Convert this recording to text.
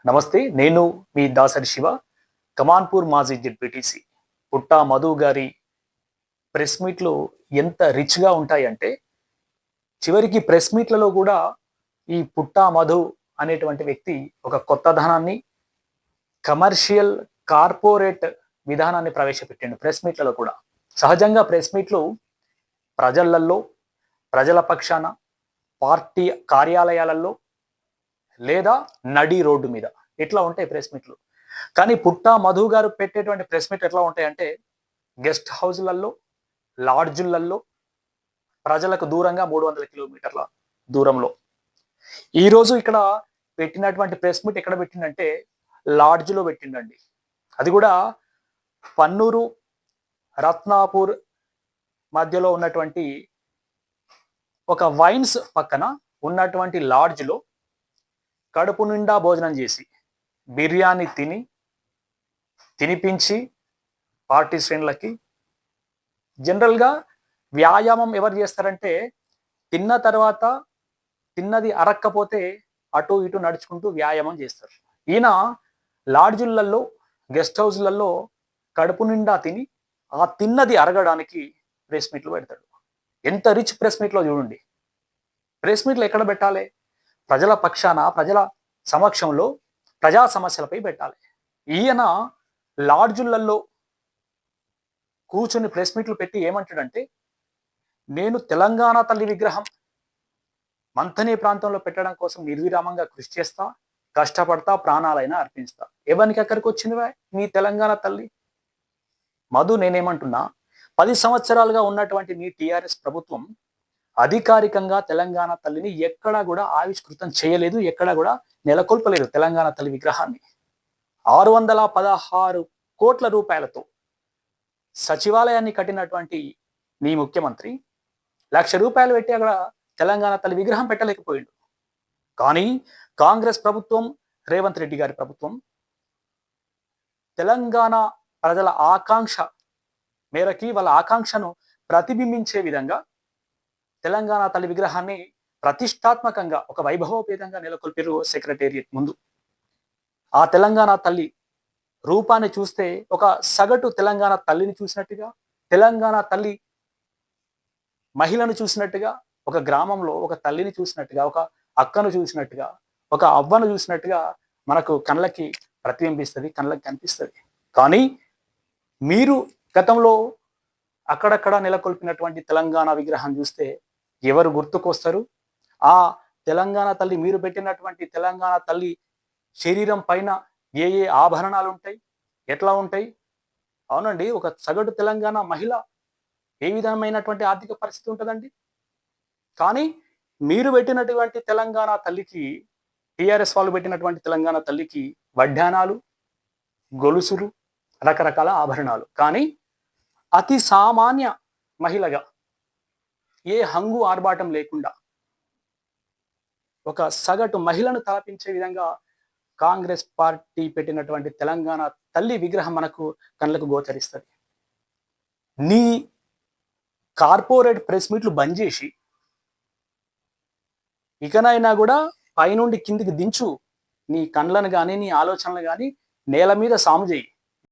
నమస్తే, నేను మీ దాసరి శివ. కమాన్పూర్ మాజీ జెడ్పీటీసీ పుట్టా మధు గారి ప్రెస్ మీట్లు ఎంత రిచ్గా ఉంటాయంటే, చివరికి ప్రెస్ మీట్లలో కూడా ఈ పుట్టా మధు అనేటువంటి వ్యక్తి ఒక కొత్తదనాన్ని, కమర్షియల్ కార్పొరేట్ విధానాన్ని ప్రవేశపెట్టిండు ప్రెస్ మీట్లలో కూడా. సహజంగా ప్రెస్ మీట్లు ప్రజలల్లో, ప్రజల పక్షాన, పార్టీ కార్యాలయాలలో లేదా నడి రోడ్డు మీద ఇట్లా ఉంటాయి ప్రెస్ మీట్లు. కానీ పుట్టా మధు గారు పెట్టేటువంటి ప్రెస్ మీట్ ఎట్లా ఉంటాయంటే, గెస్ట్ హౌస్లలో, లాడ్జులలో, ప్రజలకు దూరంగా 300 కిలోమీటర్ల దూరంలో. ఈరోజు ఇక్కడ పెట్టినటువంటి ప్రెస్ మీట్ ఎక్కడ పెట్టిండంటే లాడ్జ్లో పెట్టిండండి. అది కూడా పన్నూరు రత్నాపూర్ మధ్యలో ఉన్నటువంటి ఒక వైన్స్ పక్కన ఉన్నటువంటి లాడ్జ్లో కడుపు నిండా భోజనం చేసి, బిర్యానీ తినిపించి పార్టీ శ్రేణులకి. జనరల్గా వ్యాయామం ఎవరు చేస్తారంటే, తిన్న తర్వాత తిన్నది అరక్కపోతే అటు ఇటు నడుచుకుంటూ వ్యాయామం చేస్తారు. ఈయన లాడ్జులలో, గెస్ట్ హౌస్లలో కడుపు నిండా తిని ఆ తిన్నది అరగడానికి ప్రెస్ మీట్లు పెడతాడు. ఎంత రిచ్ ప్రెస్ మీట్లో చూడండి. ప్రెస్ మీట్లు ఎక్కడ పెట్టాలి? ప్రజల పక్షాన, ప్రజల సమక్షంలో ప్రజా సమస్యలపై పెట్టాలి. ఈయన లాడ్జులలో కూర్చుని ప్రెస్ మీట్లు పెట్టి ఏమంటాడంటే, నేను తెలంగాణ తల్లి విగ్రహం మంథని ప్రాంతంలో పెట్టడం కోసం నిర్విరామంగా కృషి చేస్తా, కష్టపడతా, ప్రాణాలైనా అర్పిస్తా. ఎవరికి అక్కడికి వచ్చింది మీ తెలంగాణ తల్లి? మధు, నేనేమంటున్నా, 10 సంవత్సరాలుగా ఉన్నటువంటి మీ టిఆర్ఎస్ ప్రభుత్వం అధికారికంగా తెలంగాణ తల్లిని ఎక్కడా కూడా ఆవిష్కృతం చేయలేదు, ఎక్కడా కూడా నెలకొల్పలేదు తెలంగాణ తల్లి విగ్రహాన్ని. 616 కోట్ల రూపాయలతో సచివాలయాన్ని కట్టినటువంటి మీ ముఖ్యమంత్రి ₹1,00,000 పెట్టి అక్కడ తెలంగాణ తల్లి విగ్రహం పెట్టలేకపోయిండు. కానీ కాంగ్రెస్ ప్రభుత్వం, రేవంత్ రెడ్డి గారి ప్రభుత్వం తెలంగాణ ప్రజల ఆకాంక్ష మేరకి, వాళ్ళ ఆకాంక్షను ప్రతిబింబించే విధంగా తెలంగాణ తల్లి విగ్రహాన్ని ప్రతిష్టాత్మకంగా ఒక వైభవోపేతంగా నెలకొల్పారు సెక్రటేరియట్ ముందు. ఆ తెలంగాణ తల్లి రూపాన్ని చూస్తే ఒక సగటు తెలంగాణ తల్లిని చూసినట్టుగా, తెలంగాణ తల్లి మహిళను చూసినట్టుగా, ఒక గ్రామంలో ఒక తల్లిని చూసినట్టుగా, ఒక అక్కను చూసినట్టుగా, ఒక అవ్వను చూసినట్టుగా మనకు కళ్ళకి ప్రతిబింబిస్తుంది, కళ్ళకి కనిపిస్తుంది. కానీ మీరు గతంలో అక్కడక్కడ నెలకొల్పినటువంటి తెలంగాణ విగ్రహం చూస్తే ఎవరు గుర్తుకొస్తారు? ఆ తెలంగాణ తల్లి, మీరు పెట్టినటువంటి తెలంగాణ తల్లి శరీరం పైన ఏ ఏ ఆభరణాలు ఉంటాయి, ఎట్లా ఉంటాయి? అవునండి, ఒక సగటు తెలంగాణ మహిళ ఏ విధమైనటువంటి ఆర్థిక పరిస్థితి ఉంటుందండి? కానీ మీరు పెట్టినటువంటి తెలంగాణ తల్లికి, టిఆర్ఎస్ వాళ్ళు పెట్టినటువంటి తెలంగాణ తల్లికి వడ్డానాలు, గొలుసులు, రకరకాల ఆభరణాలు. కానీ అతి సామాన్య మహిళగా, ఏ హంగు ఆర్భాటం లేకుండా ఒక సగటు మహిళను తలపించే విధంగా కాంగ్రెస్ పార్టీ పెట్టినటువంటి తెలంగాణ తల్లి విగ్రహం మనకు కళ్ళకు గోచరిస్తుంది. నీ కార్పొరేట్ ప్రెస్ మీట్లు బంద్ చేసి ఇకనైనా కూడా పైనుండి కిందికి దించు, నీ కళ్ళను కానీ, నీ ఆలోచనలు కానీ నేల మీద సాము చేయి.